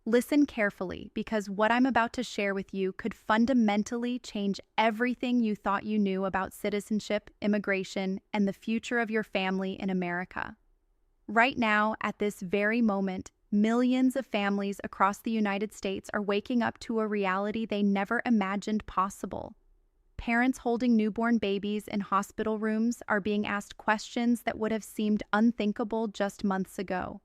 Listen carefully because what I'm about to share with you could fundamentally change everything you thought you knew about citizenship, immigration, and the future of your family in America. Right now, at this very moment, millions of families across the United States are waking up to a reality they never imagined possible. Parents holding newborn babies in hospital rooms are being asked questions that would have seemed unthinkable just months ago.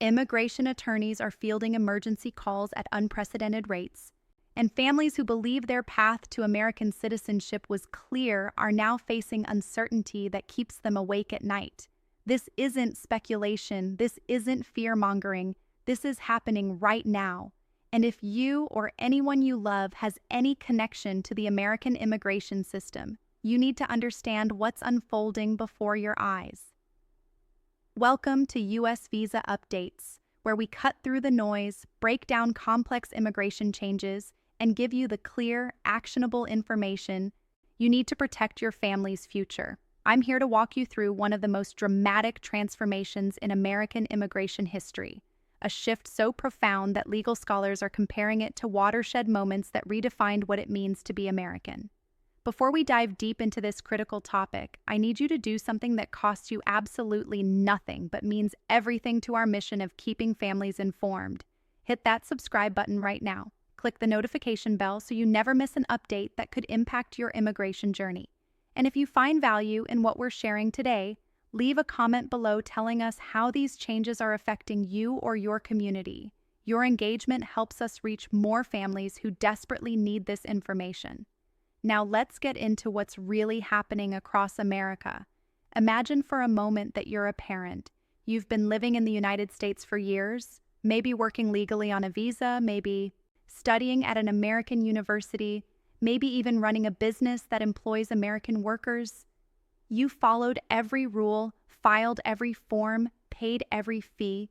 Immigration attorneys are fielding emergency calls at unprecedented rates, and families who believed their path to American citizenship was clear are now facing uncertainty that keeps them awake at night. This isn't speculation, this isn't fear-mongering, this is happening right now. And if you or anyone you love has any connection to the American immigration system, you need to understand what's unfolding before your eyes. Welcome to U.S. Visa Updates, where we cut through the noise, break down complex immigration changes, and give you the clear, actionable information you need to protect your family's future. I'm here to walk you through one of the most dramatic transformations in American immigration history, a shift so profound that legal scholars are comparing it to watershed moments that redefined what it means to be American. Before we dive deep into this critical topic, I need you to do something that costs you absolutely nothing but means everything to our mission of keeping families informed. Hit that subscribe button right now. Click the notification bell so you never miss an update that could impact your immigration journey. And if you find value in what we're sharing today, leave a comment below telling us how these changes are affecting you or your community. Your engagement helps us reach more families who desperately need this information. Now let's get into what's really happening across America. Imagine for a moment that you're a parent. You've been living in the United States for years, maybe working legally on a visa, maybe studying at an American university, maybe even running a business that employs American workers. You followed every rule, filed every form, paid every fee.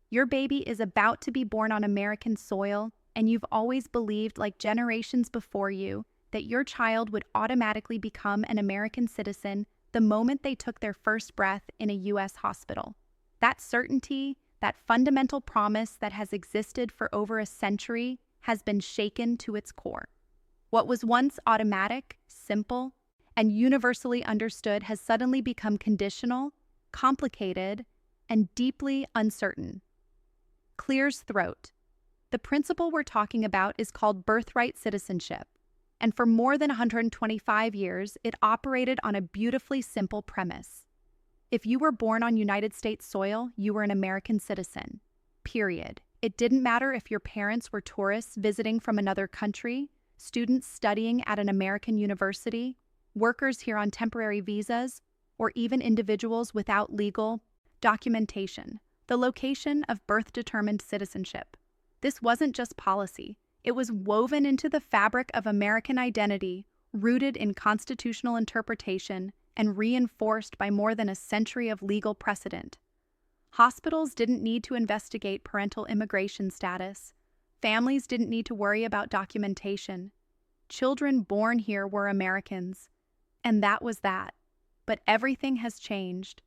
Your baby is about to be born on American soil, and you've always believed, like generations before you, that your child would automatically become an American citizen the moment they took their first breath in a U.S. hospital. That certainty, that fundamental promise that has existed for over a century, has been shaken to its core. What was once automatic, simple, and universally understood has suddenly become conditional, complicated, and deeply uncertain. Clear's throat. The principle we're talking about is called birthright citizenship. And for more than 125 years, it operated on a beautifully simple premise. If you were born on United States soil, you were an American citizen. Period. It didn't matter if your parents were tourists visiting from another country, students studying at an American university, workers here on temporary visas, or even individuals without legal documentation. The location of birth determined citizenship. This wasn't just policy. It was woven into the fabric of American identity, rooted in constitutional interpretation, and reinforced by more than a century of legal precedent. Hospitals didn't need to investigate parental immigration status. Families didn't need to worry about documentation. Children born here were Americans. And that was that. But everything has changed.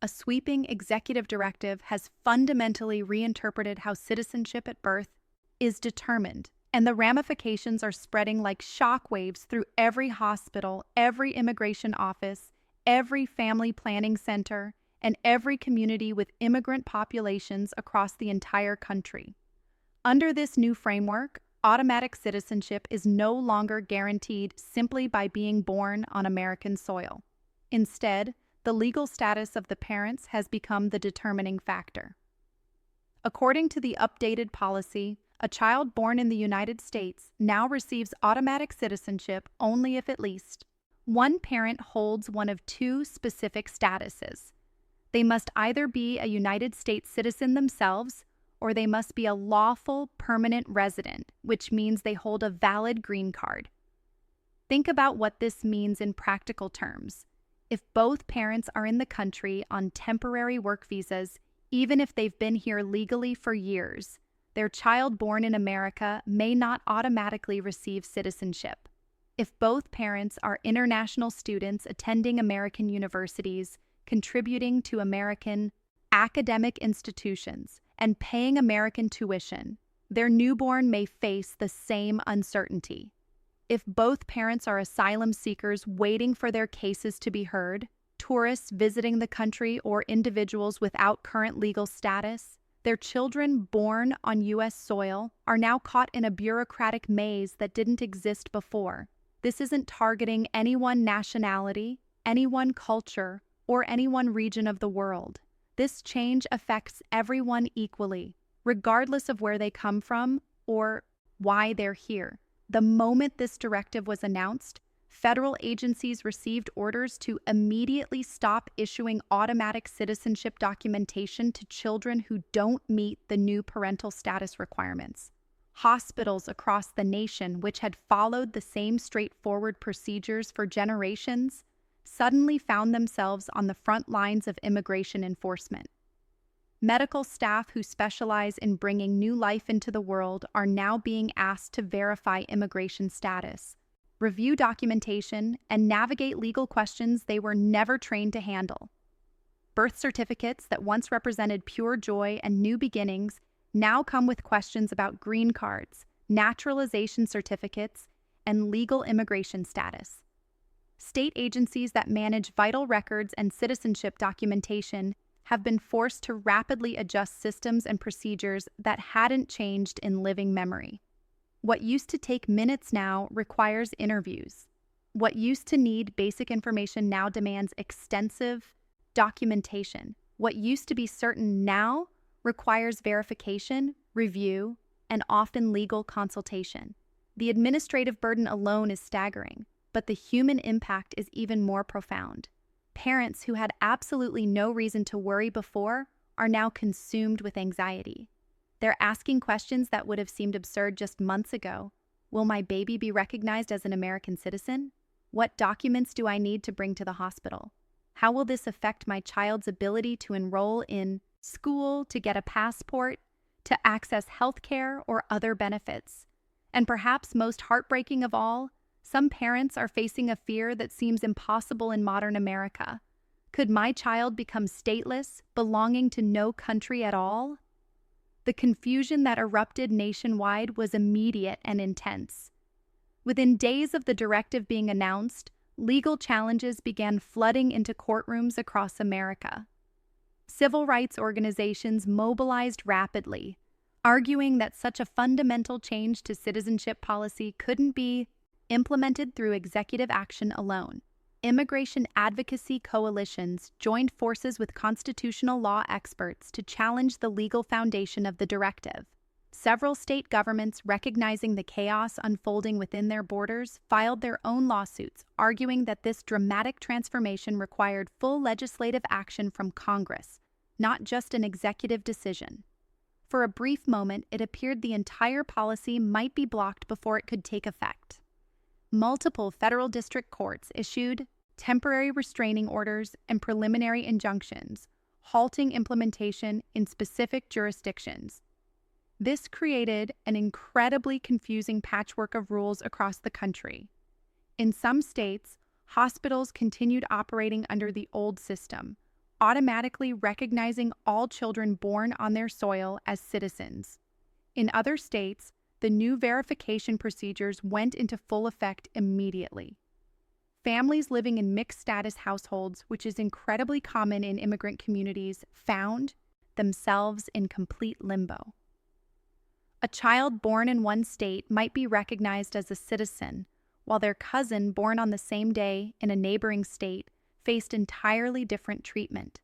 A sweeping executive directive has fundamentally reinterpreted how citizenship at birth is determined. And the ramifications are spreading like shockwaves through every hospital, every immigration office, every family planning center, and every community with immigrant populations across the entire country. Under this new framework, automatic citizenship is no longer guaranteed simply by being born on American soil. Instead, the legal status of the parents has become the determining factor. According to the updated policy, a child born in the United States now receives automatic citizenship only if at least one parent holds one of two specific statuses. They must either be a United States citizen themselves, or they must be a lawful permanent resident, which means they hold a valid green card. Think about what this means in practical terms. If both parents are in the country on temporary work visas, even if they've been here legally for years, their child born in America may not automatically receive citizenship. If both parents are international students attending American universities, contributing to American academic institutions, and paying American tuition, their newborn may face the same uncertainty. If both parents are asylum seekers waiting for their cases to be heard, tourists visiting the country, or individuals without current legal status, their children born on U.S. soil are now caught in a bureaucratic maze that didn't exist before. This isn't targeting any one nationality, any one culture, or any one region of the world. This change affects everyone equally, regardless of where they come from or why they're here. The moment this directive was announced, federal agencies received orders to immediately stop issuing automatic citizenship documentation to children who don't meet the new parental status requirements. Hospitals across the nation, which had followed the same straightforward procedures for generations, suddenly found themselves on the front lines of immigration enforcement. Medical staff who specialize in bringing new life into the world are now being asked to verify immigration status, review documentation, and navigate legal questions they were never trained to handle. Birth certificates that once represented pure joy and new beginnings now come with questions about green cards, naturalization certificates, and legal immigration status. State agencies that manage vital records and citizenship documentation have been forced to rapidly adjust systems and procedures that hadn't changed in living memory. What used to take minutes now requires interviews. What used to need basic information now demands extensive documentation. What used to be certain now requires verification, review, and often legal consultation. The administrative burden alone is staggering, but the human impact is even more profound. Parents who had absolutely no reason to worry before are now consumed with anxiety. They're asking questions that would have seemed absurd just months ago. Will my baby be recognized as an American citizen? What documents do I need to bring to the hospital? How will this affect my child's ability to enroll in school, to get a passport, to access health care or other benefits? And perhaps most heartbreaking of all, some parents are facing a fear that seems impossible in modern America. Could my child become stateless, belonging to no country at all? The confusion that erupted nationwide was immediate and intense. Within days of the directive being announced, legal challenges began flooding into courtrooms across America. Civil rights organizations mobilized rapidly, arguing that such a fundamental change to citizenship policy couldn't be implemented through executive action alone. Immigration advocacy coalitions joined forces with constitutional law experts to challenge the legal foundation of the directive. Several state governments, recognizing the chaos unfolding within their borders, filed their own lawsuits, arguing that this dramatic transformation required full legislative action from Congress, not just an executive decision. For a brief moment, it appeared the entire policy might be blocked before it could take effect. Multiple federal district courts issued temporary restraining orders and preliminary injunctions, halting implementation in specific jurisdictions. This created an incredibly confusing patchwork of rules across the country. In some states, hospitals continued operating under the old system, automatically recognizing all children born on their soil as citizens. In other states, the new verification procedures went into full effect immediately. Families living in mixed-status households, which is incredibly common in immigrant communities, found themselves in complete limbo. A child born in one state might be recognized as a citizen, while their cousin born on the same day in a neighboring state faced entirely different treatment.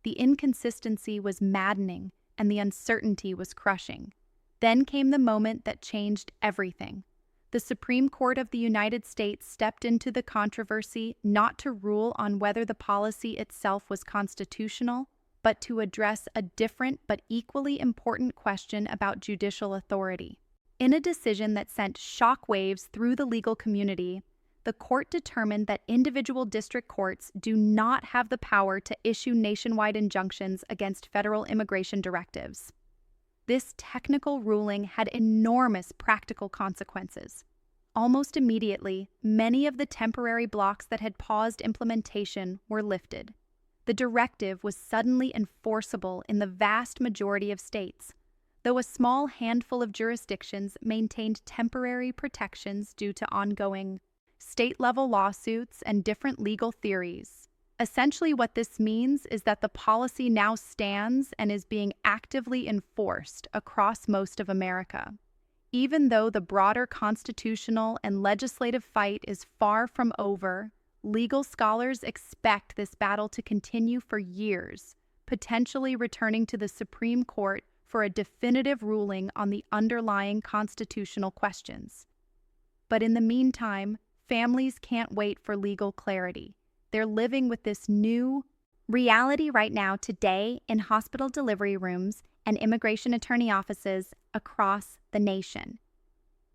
The inconsistency was maddening, and the uncertainty was crushing. Then came the moment that changed everything. The Supreme Court of the United States stepped into the controversy not to rule on whether the policy itself was constitutional, but to address a different but equally important question about judicial authority. In a decision that sent shockwaves through the legal community, the court determined that individual district courts do not have the power to issue nationwide injunctions against federal immigration directives. This technical ruling had enormous practical consequences. Almost immediately, many of the temporary blocks that had paused implementation were lifted. The directive was suddenly enforceable in the vast majority of states. though a small handful of jurisdictions maintained temporary protections due to ongoing state-level lawsuits and different legal theories. Essentially, what this means is that the policy now stands and is being actively enforced across most of America. Even though the broader constitutional and legislative fight is far from over, legal scholars expect this battle to continue for years, potentially returning to the Supreme Court for a definitive ruling on the underlying constitutional questions. But in the meantime, families can't wait for legal clarity. They're living with this new reality right now, today, in hospital delivery rooms and immigration attorney offices across the nation.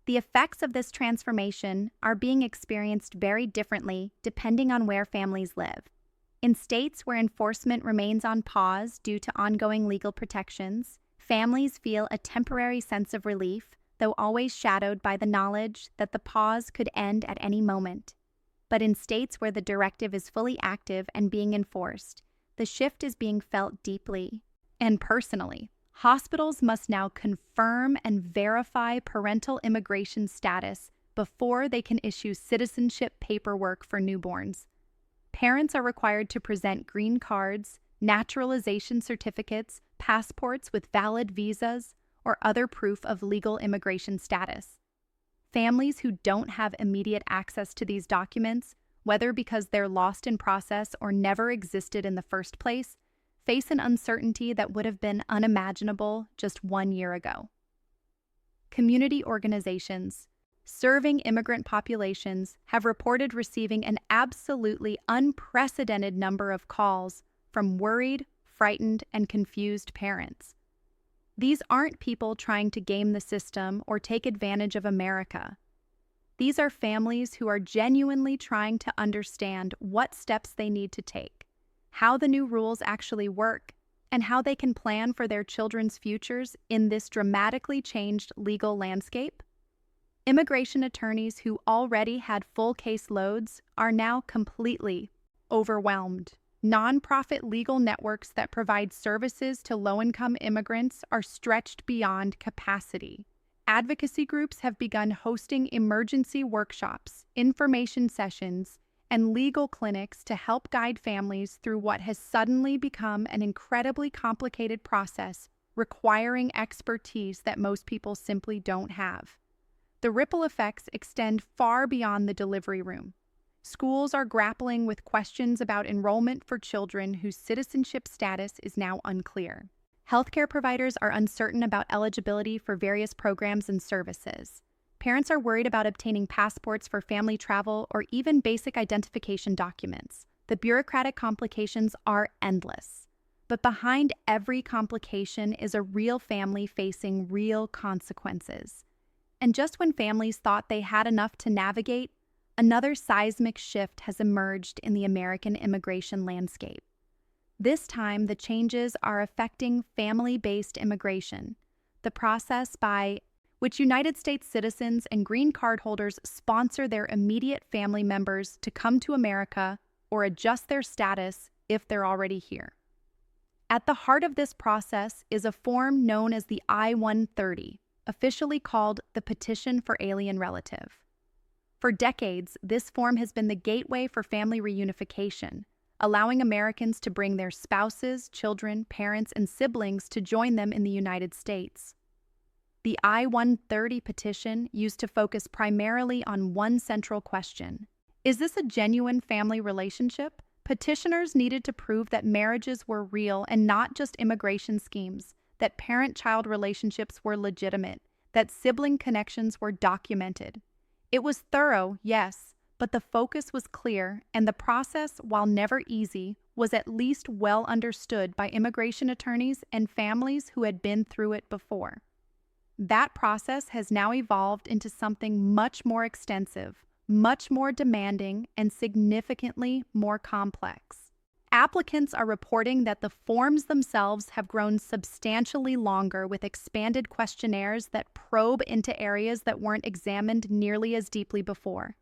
The effects of this transformation are being experienced very differently depending on where families live. In states where enforcement remains on pause due to ongoing legal protections, families feel a temporary sense of relief, though always shadowed by the knowledge that the pause could end at any moment. But in states where the directive is fully active and being enforced, the shift is being felt deeply and personally. Hospitals must now confirm and verify parental immigration status before they can issue citizenship paperwork for newborns. Parents are required to present green cards, naturalization certificates, passports with valid visas, or other proof of legal immigration status. Families who don't have immediate access to these documents, whether because they're lost in process or never existed in the first place, face an uncertainty that would have been unimaginable just 1 year ago. Community organizations serving immigrant populations have reported receiving an absolutely unprecedented number of calls from worried, frightened, and confused parents. These aren't people trying to game the system or take advantage of America. These are families who are genuinely trying to understand what steps they need to take, how the new rules actually work, and how they can plan for their children's futures in this dramatically changed legal landscape. Immigration attorneys who already had full case loads are now completely overwhelmed. Nonprofit legal networks that provide services to low-income immigrants are stretched beyond capacity. Advocacy groups have begun hosting emergency workshops, information sessions, and legal clinics to help guide families through what has suddenly become an incredibly complicated process requiring expertise that most people simply don't have. The ripple effects extend far beyond the delivery room. Schools are grappling with questions about enrollment for children whose citizenship status is now unclear. Healthcare providers are uncertain about eligibility for various programs and services. Parents are worried about obtaining passports for family travel or even basic identification documents. The bureaucratic complications are endless. But behind every complication is a real family facing real consequences. And just when families thought they had enough to navigate, another seismic shift has emerged in the American immigration landscape. This time, the changes are affecting family-based immigration, the process by which United States citizens and green card holders sponsor their immediate family members to come to America or adjust their status if they're already here. At the heart of this process is a form known as the I-130, officially called the Petition for Alien Relative. For decades, this form has been the gateway for family reunification, allowing Americans to bring their spouses, children, parents, and siblings to join them in the United States. The I-130 petition used to focus primarily on one central question: is this a genuine family relationship? Petitioners needed to prove that marriages were real and not just immigration schemes, that parent-child relationships were legitimate, that sibling connections were documented. It was thorough, yes, but the focus was clear, and the process, while never easy, was at least well understood by immigration attorneys and families who had been through it before. That process has now evolved into something much more extensive, much more demanding, and significantly more complex. Applicants are reporting that the forms themselves have grown substantially longer, with expanded questionnaires that probe into areas that weren't examined nearly as deeply before.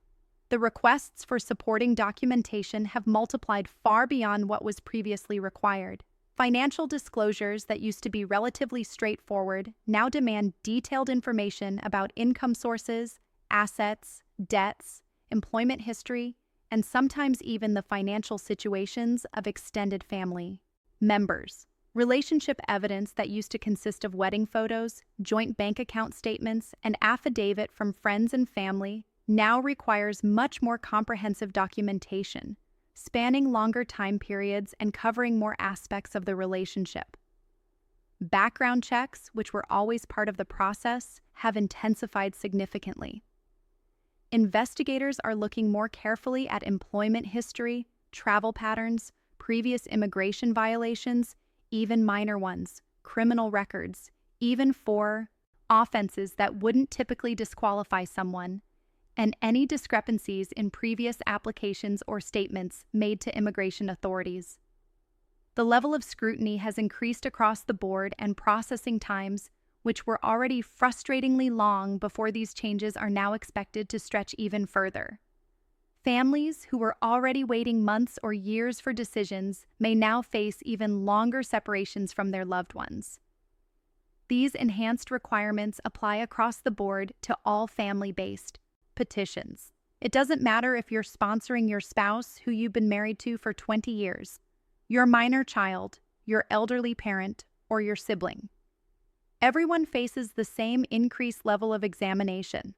The requests for supporting documentation have multiplied far beyond what was previously required. Financial disclosures that used to be relatively straightforward now demand detailed information about income sources, assets, debts, employment history, and sometimes even the financial situations of extended family members. Relationship evidence that used to consist of wedding photos, joint bank account statements, and affidavit from friends and family now requires much more comprehensive documentation, spanning longer time periods and covering more aspects of the relationship. Background checks, which were always part of the process, have intensified significantly. Investigators are looking more carefully at employment history, travel patterns, previous immigration violations, even minor ones, criminal records, even for offenses that wouldn't typically disqualify someone, and any discrepancies in previous applications or statements made to immigration authorities. The level of scrutiny has increased across the board, and processing times, which were already frustratingly long before these changes, are now expected to stretch even further. Families who were already waiting months or years for decisions may now face even longer separations from their loved ones. These enhanced requirements apply across the board to all family-based petitions. It doesn't matter if you're sponsoring your spouse who you've been married to for 20 years, your minor child, your elderly parent, or your sibling. Everyone faces the same increased level of examination.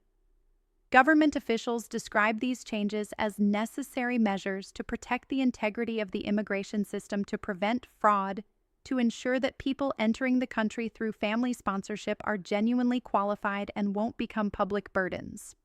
Government officials describe these changes as necessary measures to protect the integrity of the immigration system, to prevent fraud, to ensure that people entering the country through family sponsorship are genuinely qualified and won't become public burdens.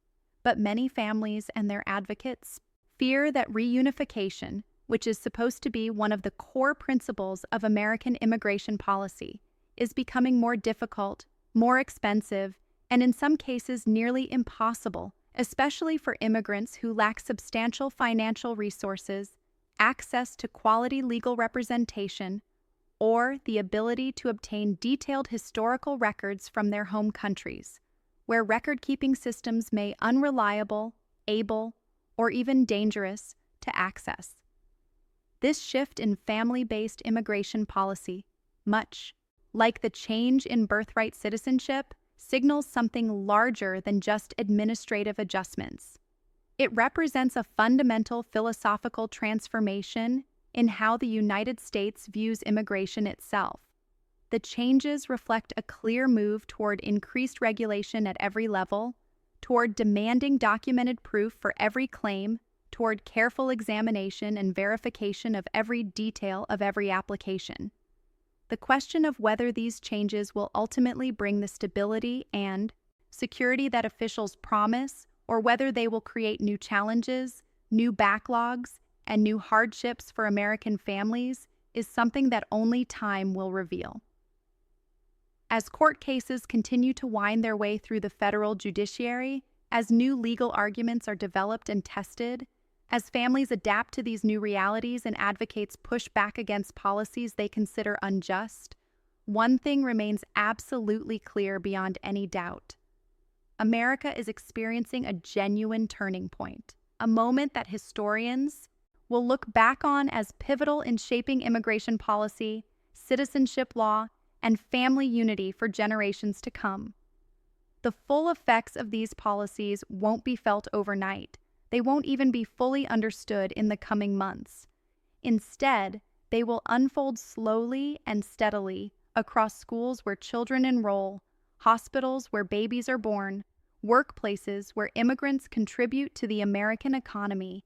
But many families and their advocates fear that reunification, which is supposed to be one of the core principles of American immigration policy, is becoming more difficult, more expensive, and in some cases nearly impossible, especially for immigrants who lack substantial financial resources, access to quality legal representation, or the ability to obtain detailed historical records from their home countries, where record-keeping systems may be unreliable, able, or even dangerous to access. This shift in family-based immigration policy, much like the change in birthright citizenship, signals something larger than just administrative adjustments. It represents a fundamental philosophical transformation in how the United States views immigration itself. The changes reflect a clear move toward increased regulation at every level, toward demanding documented proof for every claim, toward careful examination and verification of every detail of every application. The question of whether these changes will ultimately bring the stability and security that officials promise, or whether they will create new challenges, new backlogs, and new hardships for American families, is something that only time will reveal. As court cases continue to wind their way through the federal judiciary, as new legal arguments are developed and tested, as families adapt to these new realities and advocates push back against policies they consider unjust, one thing remains absolutely clear beyond any doubt. America is experiencing a genuine turning point, a moment that historians will look back on as pivotal in shaping immigration policy, citizenship law, and family unity for generations to come. The full effects of these policies won't be felt overnight. They won't even be fully understood in the coming months. Instead, they will unfold slowly and steadily across schools where children enroll, hospitals where babies are born, workplaces where immigrants contribute to the American economy,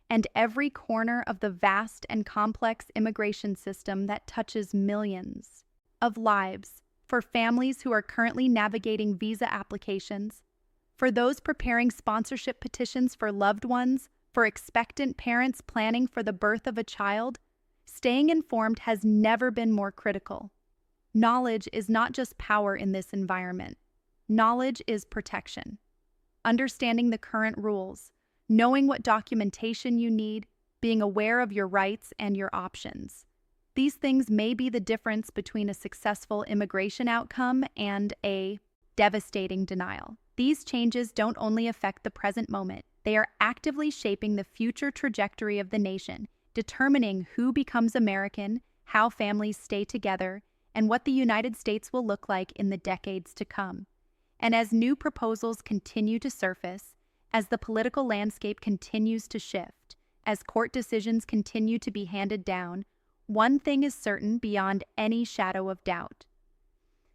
and every corner of the vast and complex immigration system that touches millions of lives, for families who are currently navigating visa applications, for those preparing sponsorship petitions for loved ones, for expectant parents planning for the birth of a child. Staying informed has never been more critical. Knowledge is not just power in this environment. Knowledge is protection. Understanding the current rules, knowing what documentation you need, being aware of your rights and your options. These things may be the difference between a successful immigration outcome and a devastating denial. These changes don't only affect the present moment, they are actively shaping the future trajectory of the nation, determining who becomes American, how families stay together, and what the United States will look like in the decades to come. And as new proposals continue to surface, as the political landscape continues to shift, as court decisions continue to be handed down, one thing is certain beyond any shadow of doubt.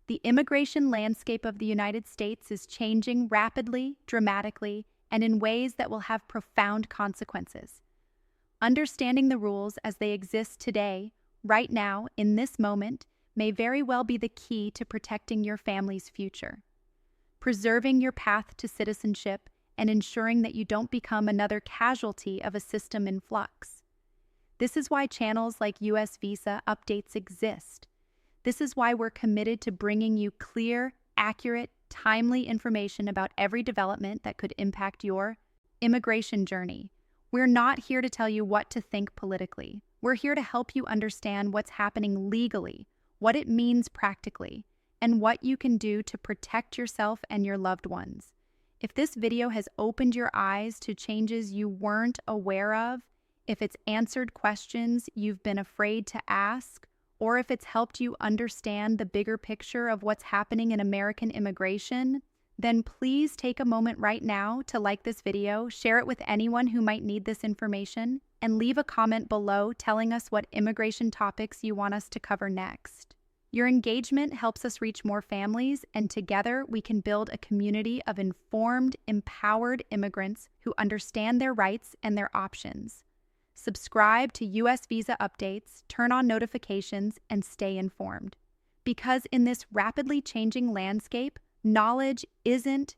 The immigration landscape of the United States is changing rapidly, dramatically, and in ways that will have profound consequences. Understanding the rules as they exist today, right now, in this moment, may very well be the key to protecting your family's future. Preserving your path to citizenship and ensuring that you don't become another casualty of a system in flux. This is why channels like US Visa Updates exist. This is why we're committed to bringing you clear, accurate, timely information about every development that could impact your immigration journey. We're not here to tell you what to think politically. We're here to help you understand what's happening legally, what it means practically, and what you can do to protect yourself and your loved ones. If this video has opened your eyes to changes you weren't aware of, if it's answered questions you've been afraid to ask, or if it's helped you understand the bigger picture of what's happening in American immigration, then please take a moment right now to like this video, share it with anyone who might need this information, and leave a comment below telling us what immigration topics you want us to cover next. Your engagement helps us reach more families, and together we can build a community of informed, empowered immigrants who understand their rights and their options. Subscribe to US Visa Updates, turn on notifications, and stay informed. Because in this rapidly changing landscape, knowledge isn't